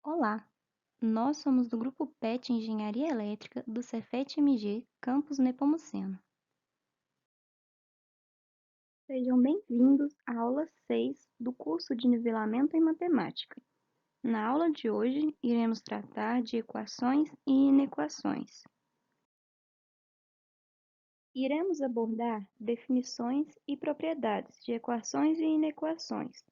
Olá, nós somos do Grupo PET Engenharia Elétrica do Cefet-MG, Campus Nepomuceno. Sejam bem-vindos à aula 6 do curso de Nivelamento em Matemática. Na aula de hoje, iremos tratar de equações e inequações. Iremos abordar definições e propriedades de equações e inequações.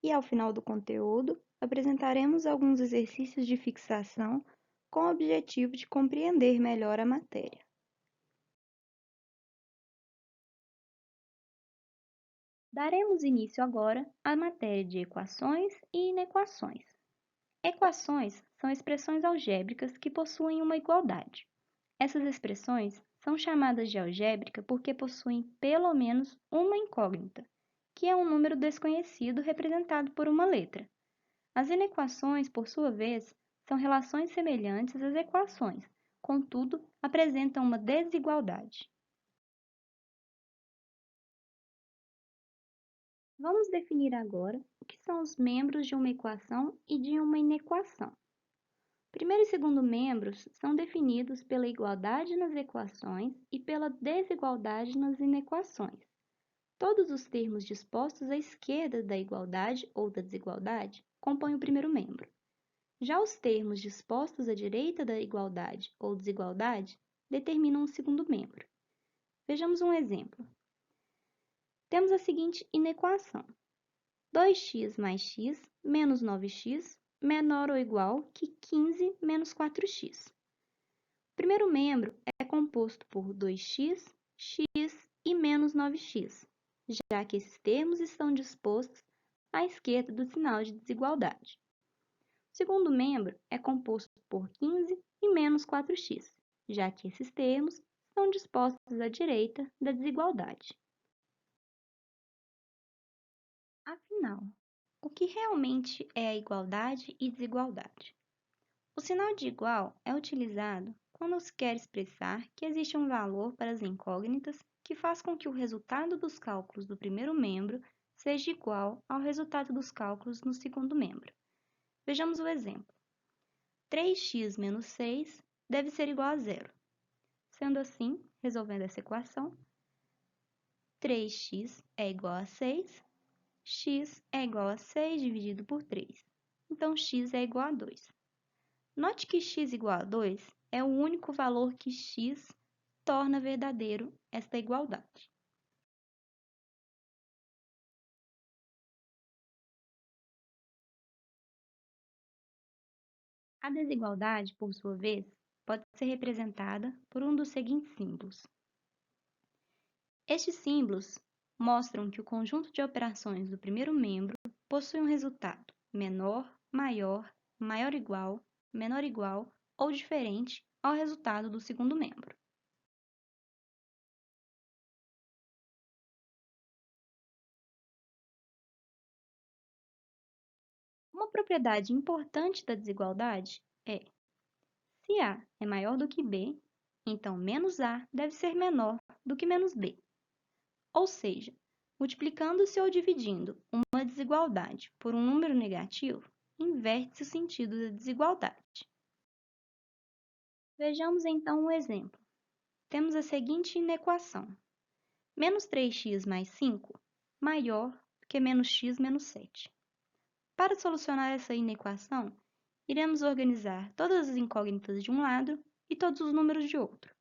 E, ao final do conteúdo, apresentaremos alguns exercícios de fixação com o objetivo de compreender melhor a matéria. Daremos início agora à matéria de equações e inequações. Equações são expressões algébricas que possuem uma igualdade. Essas expressões são chamadas de algébrica porque possuem pelo menos uma incógnita, que é um número desconhecido representado por uma letra. As inequações, por sua vez, são relações semelhantes às equações, contudo, apresentam uma desigualdade. Vamos definir agora o que são os membros de uma equação e de uma inequação. Primeiro e segundo membros são definidos pela igualdade nas equações e pela desigualdade nas inequações. Todos os termos dispostos à esquerda da igualdade ou da desigualdade compõem o primeiro membro. Já os termos dispostos à direita da igualdade ou desigualdade determinam o segundo membro. Vejamos um exemplo. Temos a seguinte inequação: 2x mais x menos 9x menor ou igual que 15 menos 4x. O primeiro membro é composto por 2x, x e menos 9x, já que esses termos estão dispostos à esquerda do sinal de desigualdade. O segundo membro é composto por 15 e menos 4x, já que esses termos estão dispostos à direita da desigualdade. Afinal, o que realmente é a igualdade e desigualdade? O sinal de igual é utilizado quando se quer expressar que existe um valor para as incógnitas que faz com que o resultado dos cálculos do primeiro membro seja igual ao resultado dos cálculos no segundo membro. Vejamos o exemplo. 3x menos 6 deve ser igual a zero. Sendo assim, resolvendo essa equação, 3x é igual a 6, x é igual a 6 dividido por 3. Então, x é igual a 2. Note que x igual a 2 é o único valor que x torna verdadeiro esta igualdade. A desigualdade, por sua vez, pode ser representada por um dos seguintes símbolos. Estes símbolos mostram que o conjunto de operações do primeiro membro possui um resultado menor, maior, maior igual, menor igual ou diferente ao resultado do segundo membro. Uma propriedade importante da desigualdade é: se A é maior do que B, então menos A deve ser menor do que menos B. Ou seja, multiplicando-se ou dividindo uma desigualdade por um número negativo, inverte-se o sentido da desigualdade. Vejamos então um exemplo. Temos a seguinte inequação: menos 3x mais 5 maior do que menos x menos 7. Para solucionar essa inequação, iremos organizar todas as incógnitas de um lado e todos os números de outro.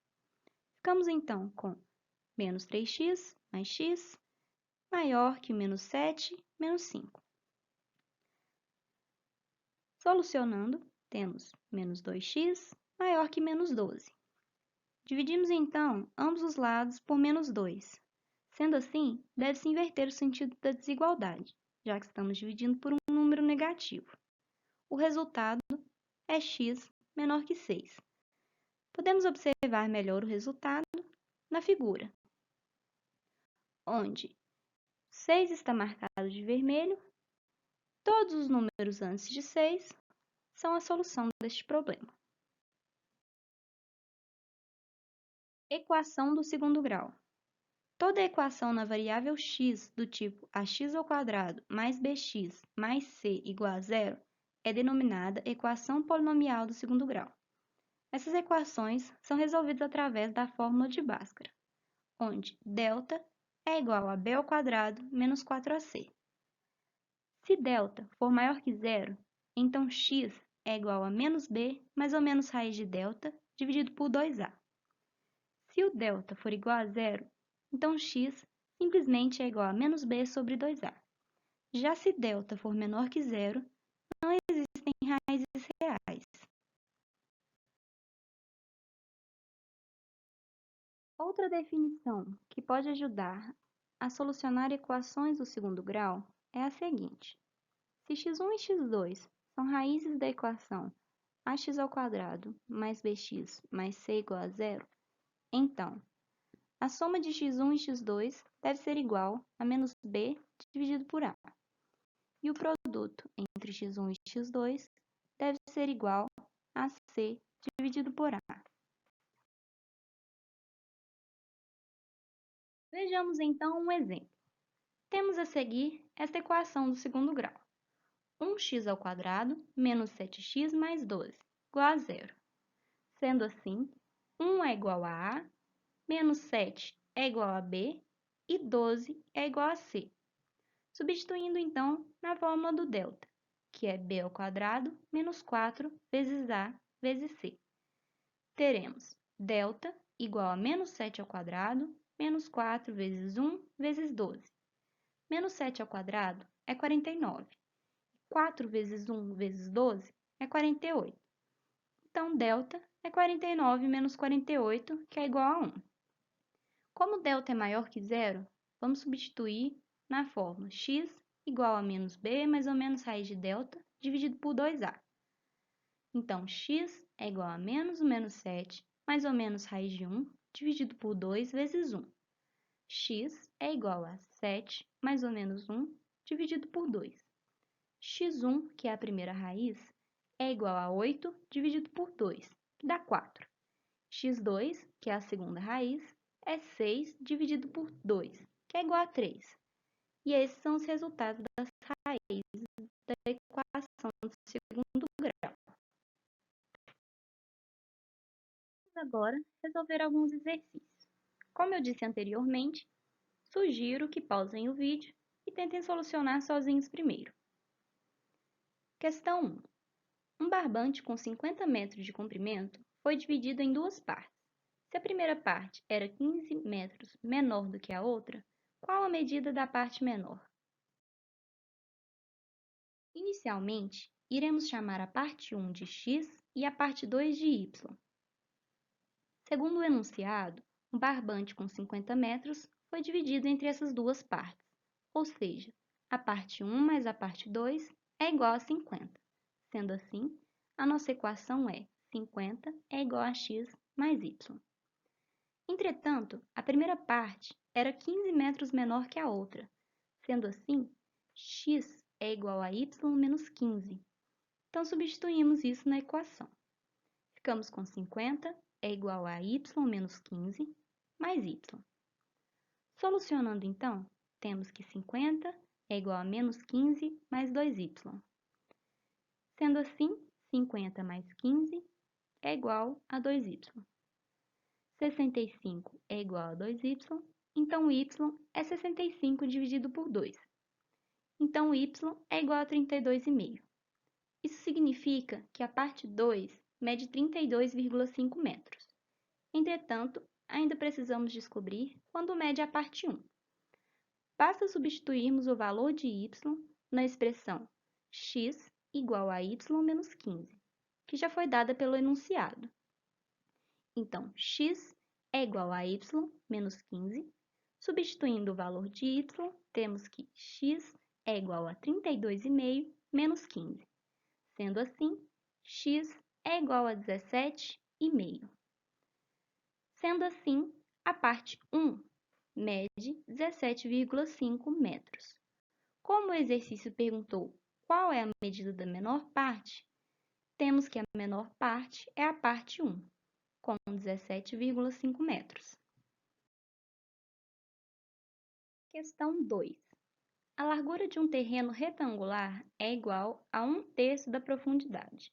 Ficamos então com menos 3x mais x maior que menos 7 menos 5. Solucionando, temos menos 2x maior que menos 12. Dividimos então ambos os lados por menos 2. Sendo assim, deve-se inverter o sentido da desigualdade, já que estamos dividindo por um número negativo. O resultado é x menor que 6. Podemos observar melhor o resultado na figura, onde 6 está marcado de vermelho, todos os números antes de 6 são a solução deste problema. Equação do segundo grau. Toda equação na variável x do tipo ax² mais bx mais c igual a zero é denominada equação polinomial do segundo grau. Essas equações são resolvidas através da fórmula de Bhaskara, onde delta é igual a b ao quadrado menos 4ac. Se delta for maior que zero, então x é igual a menos b mais ou menos raiz de delta dividido por 2a. Se o delta for igual a zero, então x simplesmente é igual a menos b sobre 2a. Já se delta for menor que zero, não existem raízes reais. Outra definição que pode ajudar a solucionar equações do segundo grau é a seguinte. Se x1 e x2 são raízes da equação ax ao quadrado mais bx mais c igual a zero, então a soma de x1 e x2 deve ser igual a menos b dividido por a. E o produto entre x1 e x2 deve ser igual a c dividido por a. Vejamos então um exemplo. Temos a seguir esta equação do segundo grau. 1x ao quadrado menos 7x mais 12 igual a zero. Sendo assim, 1 é igual a menos 7 é igual a b e 12 é igual a c. Substituindo então na fórmula do delta, que é b ao quadrado menos 4 vezes a vezes c. Teremos delta igual a menos 7 ao quadrado menos 4 vezes 1 vezes 12. Menos 7 ao quadrado é 49. 4 vezes 1 vezes 12 é 48. Então, delta é 49 menos 48, que é igual a 1. Como delta é maior que zero, vamos substituir na fórmula x igual a menos b mais ou menos raiz de delta dividido por 2a. Então, x é igual a menos o menos 7 mais ou menos raiz de 1 dividido por 2 vezes 1. X é igual a 7 mais ou menos 1 dividido por 2. x1, que é a primeira raiz, é igual a 8 dividido por 2, que dá 4. x2, que é a segunda raiz, é 6 dividido por 2, que é igual a 3. E esses são os resultados das raízes da equação do segundo grau. Vamos agora resolver alguns exercícios. Como eu disse anteriormente, sugiro que pausem o vídeo e tentem solucionar sozinhos primeiro. Questão 1. Um barbante com 50 metros de comprimento foi dividido em duas partes. Se a primeira parte era 15 metros menor do que a outra, qual a medida da parte menor? Inicialmente, iremos chamar a parte 1 de x e a parte 2 de y. Segundo o enunciado, um barbante com 50 metros foi dividido entre essas duas partes, ou seja, a parte 1 mais a parte 2 é igual a 50. Sendo assim, a nossa equação é 50 é igual a x mais y. Entretanto, a primeira parte era 15 metros menor que a outra. Sendo assim, x é igual a y menos 15. Então, substituímos isso na equação. Ficamos com 50 é igual a y menos 15 mais y. Solucionando, então, temos que 50 é igual a menos 15 mais 2y. Sendo assim, 50 mais 15 é igual a 2y. 65 é igual a 2y, então y é 65 dividido por 2. Então, y é igual a 32,5. Isso significa que a parte 2 mede 32,5 metros. Entretanto, ainda precisamos descobrir quando mede a parte 1. Basta substituirmos o valor de y na expressão x igual a y menos 15, que já foi dada pelo enunciado. Então, x é igual a y menos 15. Substituindo o valor de y, temos que x é igual a 32,5 menos 15. Sendo assim, x é igual a 17,5. Sendo assim, a parte 1 mede 17,5 metros. Como o exercício perguntou qual é a medida da menor parte, temos que a menor parte é a parte 1, com 17,5 metros. Questão 2. A largura de um terreno retangular é igual a 1/3 da profundidade.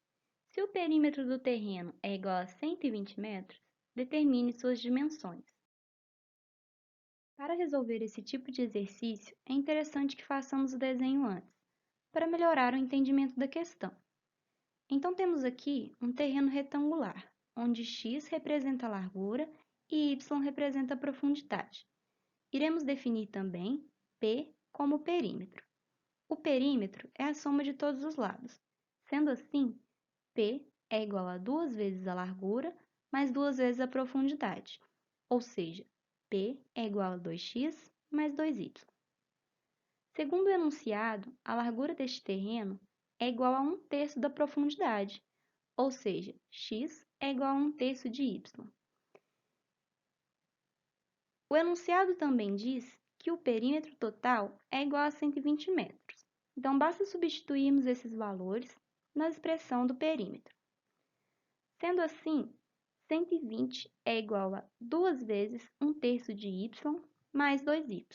Se o perímetro do terreno é igual a 120 metros, determine suas dimensões. Para resolver esse tipo de exercício, é interessante que façamos o desenho antes, para melhorar o entendimento da questão. Então, temos aqui um terreno retangular, onde x representa a largura e y representa a profundidade. Iremos definir também P como perímetro. O perímetro é a soma de todos os lados. Sendo assim, P é igual a 2 vezes a largura mais 2 vezes a profundidade, ou seja, P é igual a 2x mais 2y. Segundo o enunciado, a largura deste terreno é igual a 1/3 da profundidade, ou seja, x é igual a 1/3 de y. O enunciado também diz que o perímetro total é igual a 120 metros. Então, basta substituirmos esses valores na expressão do perímetro. Sendo assim, 120 é igual a 2 vezes 1/3 de y mais 2y.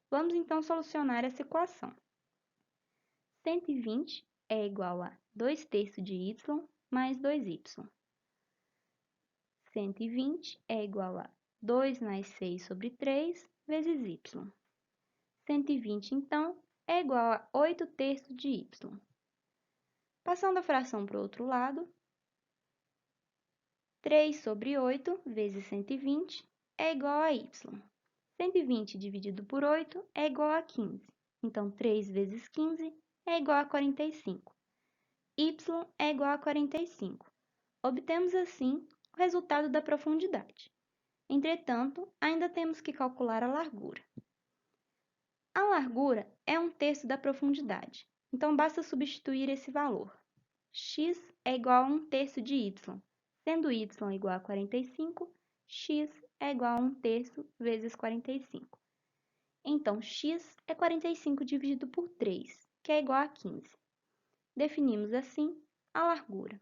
Vamos então solucionar essa equação. 120 é igual a 2/3 de y mais 2y. 120 é igual a 2 mais 6 sobre 3 vezes y. 120, então, é igual a 8/3 de y. Passando a fração para o outro lado, 3 sobre 8 vezes 120 é igual a y. 120 dividido por 8 é igual a 15. Então, 3 vezes 15 é igual a 45. Y é igual a 45. Obtemos, assim, o resultado da profundidade. Entretanto, ainda temos que calcular a largura. A largura é 1/3 da profundidade, então basta substituir esse valor. X é igual a 1/3 de y. Sendo y igual a 45, x é igual a 1/3 vezes 45. Então, x é 45 dividido por 3, que é igual a 15. Definimos, assim, a largura.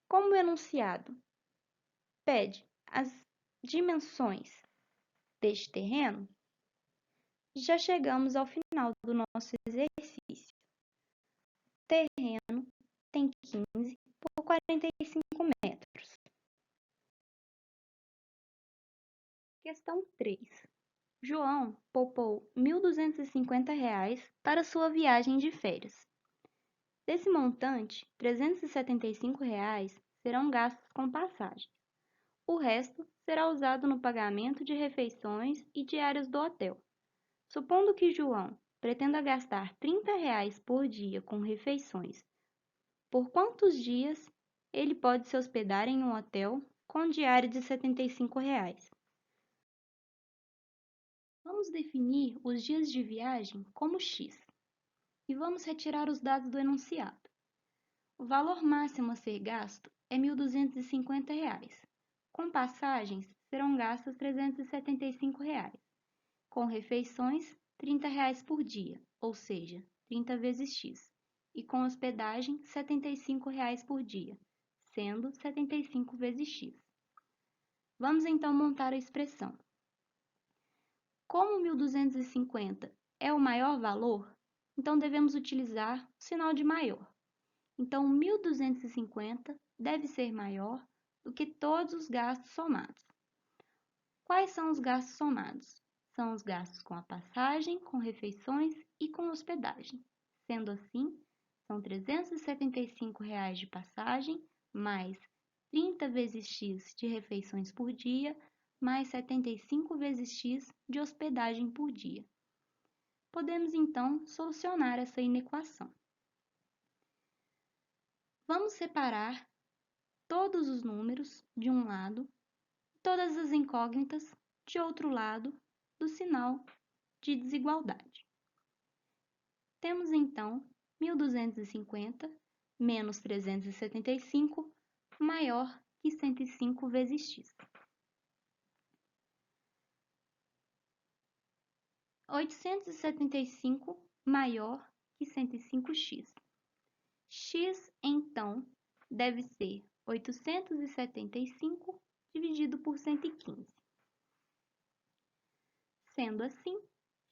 Como o enunciado pede as dimensões deste terreno, já chegamos ao final do nosso exercício. O terreno tem 15 por 45 metros. Questão 3. João poupou R$ 1.250 para sua viagem de férias. Desse montante, R$ 375 serão gastos com passagem. O resto será usado no pagamento de refeições e diárias do hotel. Supondo que João pretenda gastar R$ 30 por dia com refeições, por quantos dias ele pode se hospedar em um hotel com diária de R$ 75? Vamos definir os dias de viagem como x e vamos retirar os dados do enunciado. O valor máximo a ser gasto é R$ 1.250. Com passagens, serão gastos R$ 375. Com refeições, R$ 30 por dia, ou seja, 30 vezes x. E com hospedagem, R$ 75 por dia, sendo 75 vezes x. Vamos então montar a expressão. Como 1.250 é o maior valor, então devemos utilizar o sinal de maior. Então, 1.250 deve ser maior do que todos os gastos somados. Quais são os gastos somados? São os gastos com a passagem, com refeições e com hospedagem. Sendo assim, são R$ 375 de passagem, mais 30 vezes x de refeições por dia, mais 75 vezes x de hospedagem por dia. Podemos, então, solucionar essa inequação. Vamos separar todos os números de um lado e todas as incógnitas de outro lado do sinal de desigualdade. Temos, então, 1.250 menos 375 maior que 105 vezes x. 875 maior que 105x. X, então, deve ser 875 dividido por 115. Sendo assim,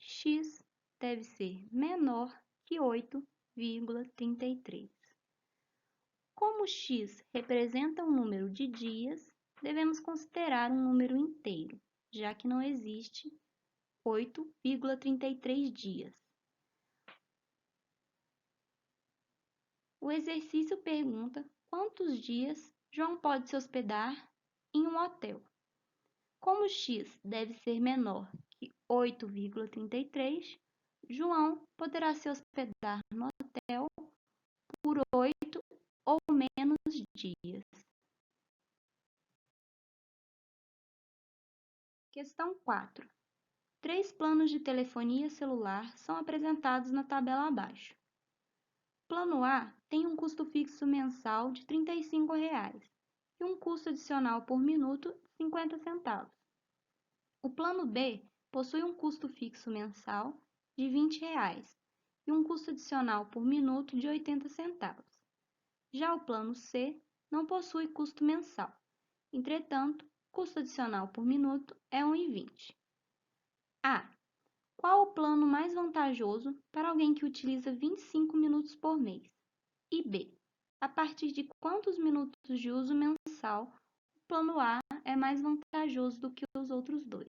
x deve ser menor que 8,33. Como x representa um número de dias, devemos considerar um número inteiro, já que não existe 8,33 dias. O exercício pergunta quantos dias João pode se hospedar em um hotel. Como x deve ser menor que 8,33, João poderá se hospedar no hotel por 8 ou menos dias. Questão 4. 3 planos de telefonia celular são apresentados na tabela abaixo. Plano A tem um custo fixo mensal de R$ 35 e um custo adicional por minuto de 50 centavos. O plano B possui um custo fixo mensal de R$ 20 e um custo adicional por minuto de 80 centavos. Já o plano C não possui custo mensal. Entretanto, o custo adicional por minuto é R$ 1,20. A. Qual o plano mais vantajoso para alguém que utiliza 25 minutos por mês? E B. A partir de quantos minutos de uso mensal o plano A é mais vantajoso do que os outros dois?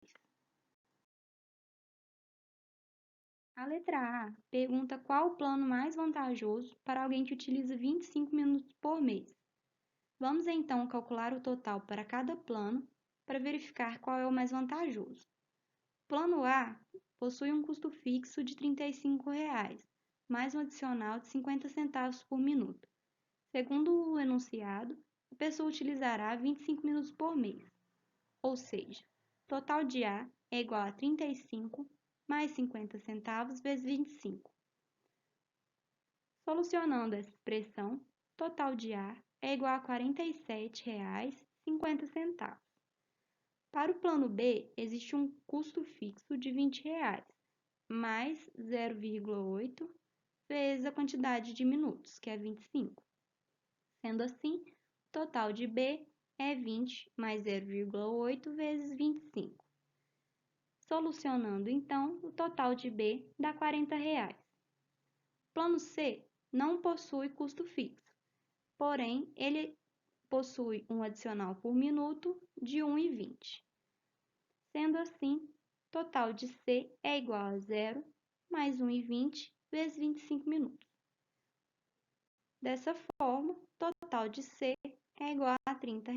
A letra A pergunta qual o plano mais vantajoso para alguém que utiliza 25 minutos por mês. Vamos então calcular o total para cada plano para verificar qual é o mais vantajoso. O plano A possui um custo fixo de R$ 35, mais um adicional de 50 centavos por minuto. Segundo o enunciado, a pessoa utilizará 25 minutos por mês, ou seja, o total de A é igual a 35 mais 50 centavos vezes 25. Solucionando essa expressão, o total de A é igual a R$ 47,50. Para o plano B, existe um custo fixo de R$ 20, mais 0,8 vezes a quantidade de minutos, que é 25. Sendo assim, o total de B é 20 mais 0,8 vezes 25. Solucionando, então, o total de B dá R$ 40. O plano C não possui custo fixo, porém, ele possui um adicional por minuto de 1,20. Sendo assim, o total de C é igual a 0 mais 1,20 vezes 25 minutos. Dessa forma, o total de C é igual a R$ 30.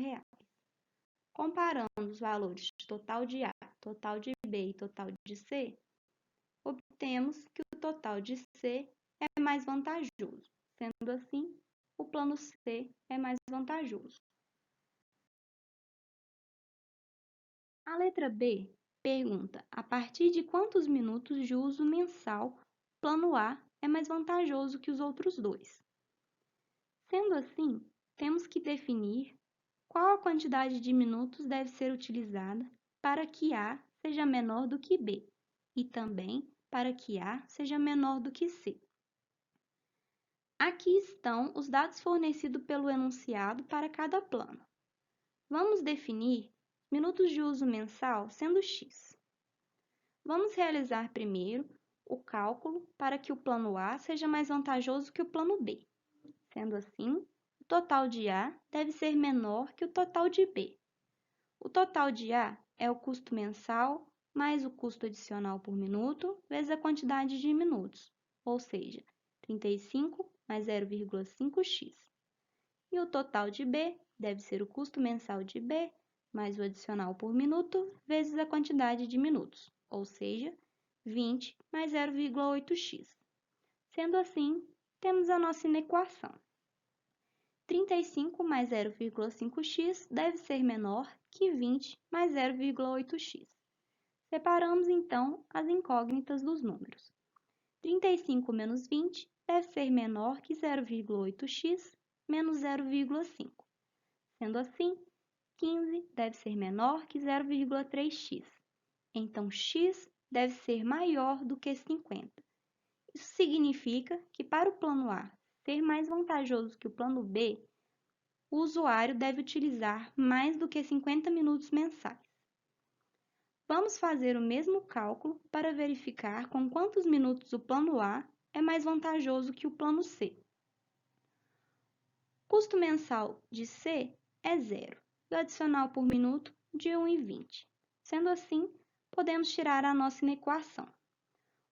Comparando os valores de total de A, total de B e total de C, obtemos que o total de C é mais vantajoso. Sendo assim, o plano C é mais vantajoso. A letra B pergunta a partir de quantos minutos de uso mensal o plano A é mais vantajoso que os outros dois. Sendo assim, temos que definir qual a quantidade de minutos deve ser utilizada para que A seja menor do que B e também para que A seja menor do que C. Aqui estão os dados fornecidos pelo enunciado para cada plano. Vamos definir minutos de uso mensal sendo x. Vamos realizar primeiro o cálculo para que o plano A seja mais vantajoso que o plano B. Sendo assim, o total de A deve ser menor que o total de B. O total de A é o custo mensal mais o custo adicional por minuto vezes a quantidade de minutos, ou seja, 35 mais 0,5x. E o total de B deve ser o custo mensal de B mais o adicional por minuto vezes a quantidade de minutos, ou seja, 20 mais 0,8x. Sendo assim, temos a nossa inequação. 35 mais 0,5x deve ser menor que 20 mais 0,8x. Separamos, então, as incógnitas dos números. 35 menos 20 deve ser menor que 0,8x menos 0,5. Sendo assim, 15 deve ser menor que 0,3x. Então, x deve ser maior do que 50. Isso significa que para o plano A ser mais vantajoso que o plano B, o usuário deve utilizar mais do que 50 minutos mensais. Vamos fazer o mesmo cálculo para verificar com quantos minutos o plano A é mais vantajoso que o plano C. O custo mensal de C é 0 e o adicional por minuto de 1,20. Sendo assim, podemos tirar a nossa inequação.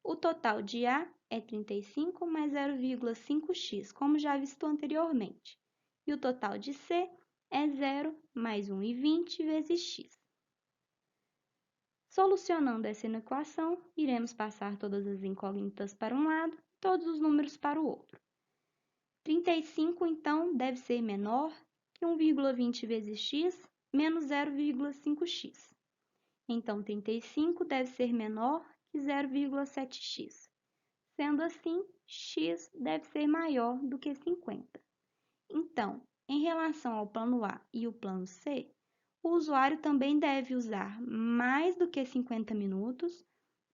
O total de A é 35 mais 0,5x, como já visto anteriormente. E o total de C é 0 mais 1,20 vezes x. Solucionando essa equação, iremos passar todas as incógnitas para um lado e todos os números para o outro. 35, então, deve ser menor que 1,20 vezes x menos 0,5x. Então, 35 deve ser menor que 0,7x. Sendo assim, x deve ser maior do que 50. Então, em relação ao plano A e o plano C, o usuário também deve usar mais do que 50 minutos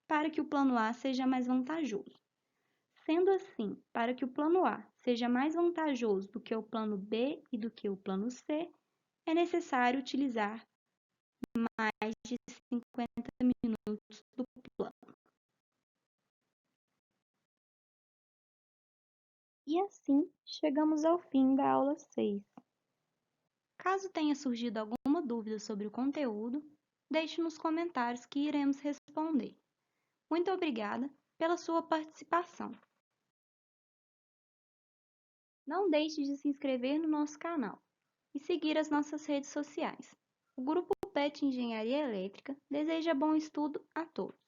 para que o plano A seja mais vantajoso. Sendo assim, para que o plano A seja mais vantajoso do que o plano B e do que o plano C, é necessário utilizar mais de 50 minutos do plano. E assim, chegamos ao fim da aula 6. Caso tenha surgido alguma dúvida sobre o conteúdo, deixe nos comentários que iremos responder. Muito obrigada pela sua participação. Não deixe de se inscrever no nosso canal e seguir as nossas redes sociais. O Grupo PET Engenharia Elétrica deseja bom estudo a todos.